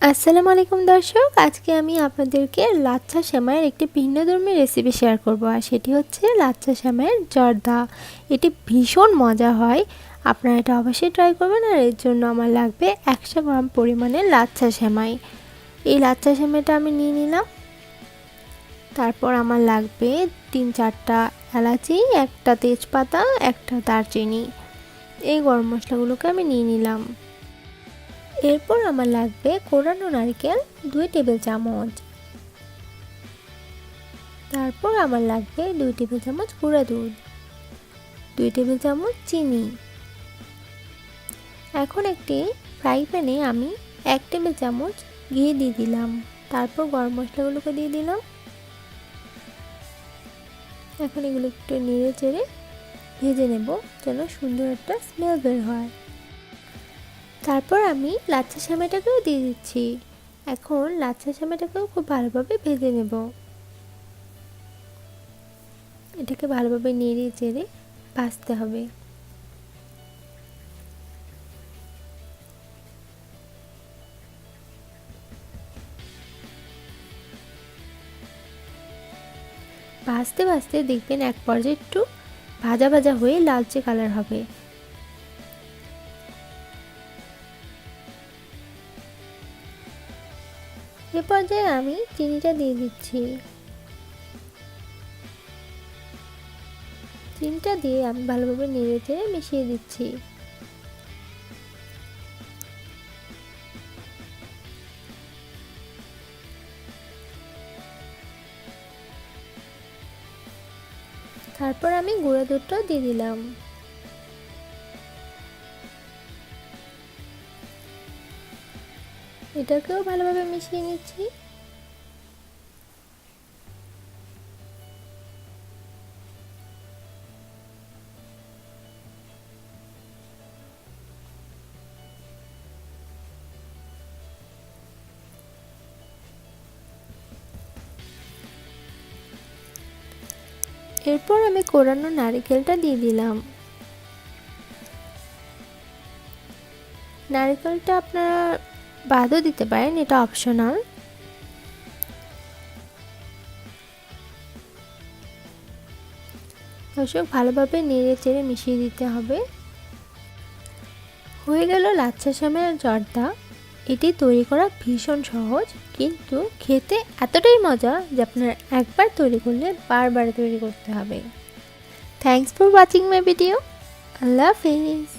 আসসালামু আলাইকুম দর্শক, আজকে আমি আপনাদেরকে লাচ্ছা সেমাইয়ের একটি ভিন্নধর্মী রেসিপি শেয়ার করব। আর সেটি হচ্ছে লাচ্ছা সেমাইয়ের জর্দা। এটি ভীষণ মজা হয়, আপনারা এটা অবশ্যই ট্রাই করবেন। আর এর জন্য আমার লাগবে 100 গ্রাম পরিমাণে লাচ্ছা সেমাই। এই লাচ্ছা সেমাইটা আমি নিয়ে নিলাম। তারপর আমার লাগবে 3-4টা এলাচি, একটা তেজপাতা, একটা দারচিনি। এই গরম মশলাগুলোকে আমি নিয়ে নিলাম। এরপর আমার লাগবে কোরানো নারকেল 2 টেবিল চামচ। তারপর আমার লাগবে 2 টেবিল চামচ গুঁড়া দুধ, 2 টেবিল চামচ চিনি। এখন একটি ফ্রাই প্যানে আমি 1 টেবিল চামচ ঘি দিয়ে দিলাম। তারপর গরম মশলাগুলোকে দিয়ে দিলাম। এখন এগুলো একটু নেড়ে চেড়ে ভেজে নেব যেন সুন্দর একটা স্মেল বের হয়। তারপর আমি লাচ্ছা সেমাইটাকেও দিয়ে দিচ্ছি। এখন লাচ্ছা সেমাইটাকেও খুব ভালোভাবে ভেজে নেব। এটাকে ভালোভাবে নেড়ে চেড়ে ভাজতে হবে। ভাজতে ভাজতে দেখবেন এক পর্যায়ে একটু ভাজা ভাজা হয়ে লালচে কালার হবে। এ পর্যায়ে আমি চিনিটা দিয়ে দিচ্ছি। চিনিটা দিয়ে আমি ভালোভাবে নেড়ে চেড়ে মিশিয়ে দিচ্ছি। তারপর আমি গুঁড়া দুধটাও দিয়ে দিলাম। এটাকেও ভালোভাবে মিশিয়ে নিচ্ছি। এরপর আমি কোরানো নারকেলটা দিয়ে দিলাম। নারকেলটা আপনারা বাদও দিতে পারেন, এটা অপশনাল। দর্শক, ভালোভাবে নেড়ে চেড়ে মিশিয়ে দিতে হবে। হয়ে গেল লাচ্ছা সেমাইয়ের জর্দা। এটি তৈরি করা ভীষণ সহজ, কিন্তু খেতে এতটাই মজা যে আপনারা একবার তৈরি করলে বারবার তৈরি করতে হবে। Thanks for watching my video. আল্লাহ হাফেজ।